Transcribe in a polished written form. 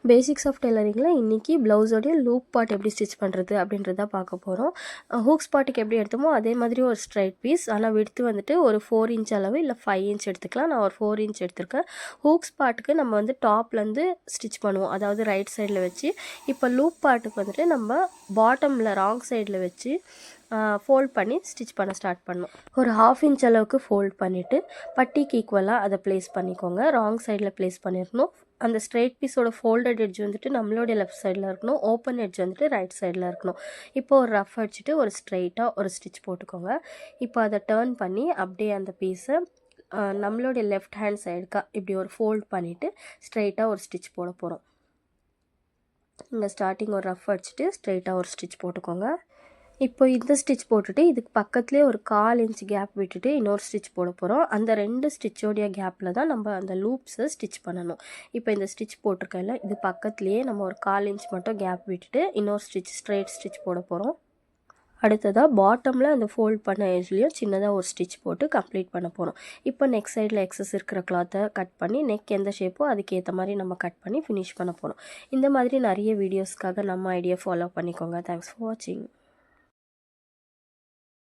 Basics of டெய்லரிங்கில் இன்றைக்கி ப்ளவுஸோடைய loop part எப்படி stitch பண்ணுறது அப்படின்றத பார்க்க போகிறோம். ஹூக்ஸ் பார்ட்டுக்கு எப்படி எடுத்தோமோ அதே மாதிரி ஒரு ஸ்ட்ரைட் பீஸ், ஆனால் விடுத்து வந்துட்டு ஒரு 4 இன்ச் அளவு இல்லை 5 இன்ச் எடுத்துக்கலாம். நான் ஒரு 4 இன்ச் எடுத்திருக்கேன். ஹூக்ஸ் பார்ட்டுக்கு நம்ம வந்து டாப்லேருந்து ஸ்டிச் பண்ணுவோம், அதாவது ரைட் சைடில் வச்சு. இப்போ லூப் பார்ட்டுக்கு வந்துட்டு நம்ம பாட்டமில் ராங் சைடில் வச்சு ஃபோல்ட் பண்ணி ஸ்டிச் பண்ண ஸ்டார்ட் பண்ணணும். ஒரு 1/2 இன்ச் அளவுக்கு ஃபோல்ட் பண்ணிவிட்டு பட்டிக்கு ஈக்குவலாக அதை ப்ளேஸ் பண்ணிக்கோங்க. ராங் சைடில் ப்ளேஸ் பண்ணிடணும். அந்த ஸ்ட்ரெயிட் பீஸோட ஃபோல்டட் எட்ஜ் வந்துட்டு நம்மளுடைய லெஃப்ட் சைடில் இருக்கணும், ஓப்பன் எட்ஜ் வந்துட்டு ரைட் சைடில் இருக்கணும். இப்போ ஒரு ரஃப் அடிச்சுட்டு ஒரு ஸ்ட்ரெயிட்டாக ஒரு ஸ்டிச் போட்டுக்கோங்க. இப்போ அதை டேர்ன் பண்ணி அப்படியே அந்த பீஸை நம்மளுடைய லெஃப்ட் ஹேண்ட் சைடுக்கா இப்படி ஒரு ஃபோல்ட் பண்ணிவிட்டு ஸ்ட்ரெயிட்டாக ஒரு ஸ்டிச் போட போகிறோம். இங்கே ஸ்டார்டிங் ஒரு ரஃப் அடிச்சுட்டு ஸ்ட்ரெயிட்டாக ஒரு ஸ்டிச் போட்டுக்கோங்க. இப்போ இந்த ஸ்டிச் போட்டுட்டு இதுக்கு பக்கத்துலேயே ஒரு 1/4 இன்ச் கேப் விட்டுட்டு இன்னொரு ஸ்டிச் போட போகிறோம். அந்த 2 ஸ்டிச்சோடைய கேப்பில் தான் நம்ம அந்த லூப்ஸை ஸ்டிச் பண்ணணும். இப்போ இந்த ஸ்டிச் போட்டிருக்கல, இது பக்கத்துலேயே நம்ம ஒரு 1/4 இன்ச் மட்டும் கேப் விட்டுட்டு இன்னொரு ஸ்டிச் ஸ்ட்ரெயிட் ஸ்டிச் போட போகிறோம். அடுத்ததாக பாட்டமில் அந்த ஃபோல்ட் பண்ண ஏஜ்லேயும் சின்னதாக ஒரு ஸ்டிச் போட்டு கம்ப்ளீட் பண்ண போகிறோம். இப்போ நெக் சைடில் எக்ஸஸ் இருக்கிற கிளாத்தை கட் பண்ணி நெக் எந்த ஷேப்போ அதுக்கேற்ற மாதிரி நம்ம கட் பண்ணி ஃபினிஷ் பண்ண போகிறோம். இந்த மாதிரி நிறைய வீடியோஸ்க்காக நம்ம ஐடியா ஃபாலோ பண்ணிக்கோங்க. தேங்க்ஸ் ஃபார் வாட்சிங்.